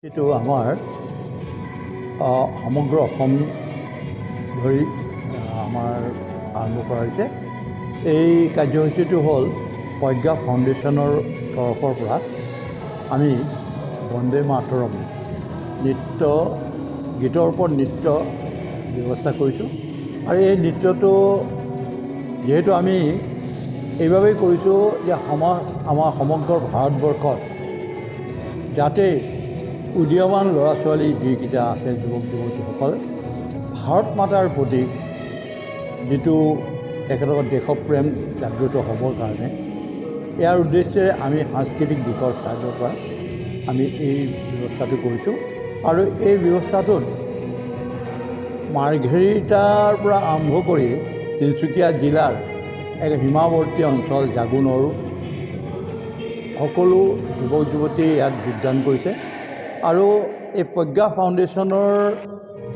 এইটো আমাৰ সমগ্ৰ অসম ধৰি আমাৰ আৰম্ভ কৰা হৈছে। এই কাৰ্যসূচীটো হ'ল প্ৰজ্ঞা ফাউণ্ডেশ্যনৰ তৰফৰ পৰা আমি বন্দে মাতৰম নৃত্য গীতৰ ওপৰত নৃত্য ব্যৱস্থা কৰিছোঁ। আৰু এই নৃত্যটো যিহেতু আমি এইবাবেই কৰিছোঁ যে আমাৰ সমগ্ৰ ভাৰতবৰ্ষত যাতে উদীয়মান ল'ৰা ছোৱালী যিকেইটা আছে যুৱক যুৱতীসকল ভাৰত মাতাৰ প্ৰতি যিটো তেখেতৰ দেশপ্ৰেম জাগ্ৰত হ'বৰ কাৰণে ইয়াৰ উদ্দেশ্যেৰে আমি সাংস্কৃতিক দিশৰ ছাইডৰ পৰা আমি এই ব্যৱস্থাটো কৰিছোঁ। আৰু এই ব্যৱস্থাটোত মাৰ্ঘেৰিটাৰ পৰা আৰম্ভ কৰি তিনিচুকীয়া জিলাৰ এক সীমাৱৰ্তী অঞ্চল জাগুনৰো সকলো যুৱক যুৱতীয়ে ইয়াত যোগদান কৰিছে। আৰু এই প্ৰজ্ঞা ফাউণ্ডেশ্যনৰ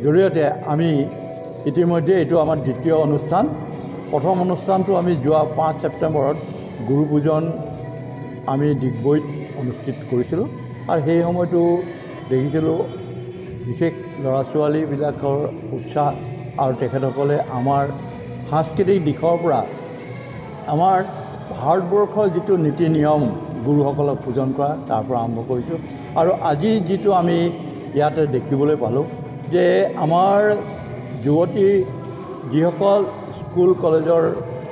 জৰিয়তে আমি ইতিমধ্যে এইটো আমাৰ দ্বিতীয় অনুষ্ঠান। প্ৰথম অনুষ্ঠানটো আমি যোৱা 5 ছেপ্টেম্বৰত গুৰু পূজন আমি ডিগবৈত অনুষ্ঠিত কৰিছিলোঁ। আৰু সেই সময়তো দেখিছিলোঁ বিশেষ ল'ৰা ছোৱালীবিলাকৰ উৎসাহ আৰু তেখেতসকলে আমাৰ সাংস্কৃতিক দিশৰ পৰা আমাৰ ভাৰতবৰ্ষৰ যিটো নীতি নিয়ম গুৰুসকলক পূজন কৰা তাৰ পৰা আৰম্ভ কৰিছোঁ। আৰু আজি যিটো আমি ইয়াতে দেখিবলৈ পালোঁ যে আমাৰ যুৱতী যিসকল স্কুল কলেজৰ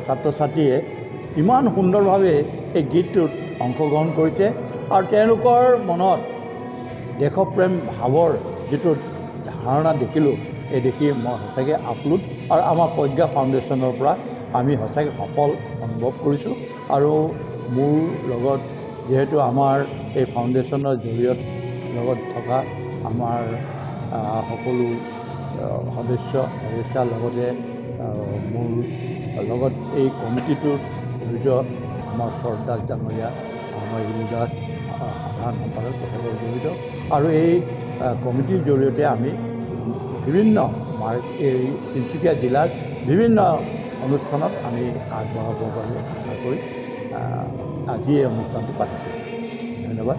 ছাত্ৰ ছাত্ৰীয়ে ইমান সুন্দৰভাৱে এই গীতটোত অংশগ্ৰহণ কৰিছে আৰু তেওঁলোকৰ মনত দেশপ্ৰেম ভাৱৰ যিটো ধাৰণা দেখিলোঁ, এই দেখি মই সঁচাকৈ আপ্লুত। আৰু আমাৰ প্ৰজ্ঞা ফাউণ্ডেশ্যনৰ পৰা আমি সঁচাকৈ সফল অনুভৱ কৰিছোঁ। আৰু মোৰ লগত যিহেতু আমাৰ এই ফাউণ্ডেশ্যনৰ লগত থকা আমাৰ সকলো সদস্যাৰ লগতে মোৰ লগত এই কমিটিটোত জড়িত আমাৰ শ্ৰদ্ধাৰ ডাঙৰীয়া আমাৰ ইন্দাস সাধাৰণ সম্পাদক তেখেতৰ জড়িত। আৰু এই কমিটিৰ জৰিয়তে আমি বিভিন্ন এই তিনিচুকীয়া জিলাৰ বিভিন্ন অনুষ্ঠানত আমি আগবঢ়াবৰ বাবে আশা কৰি আজি এই অনুষ্ঠানটো পাতিছোঁ। ধন্যবাদ।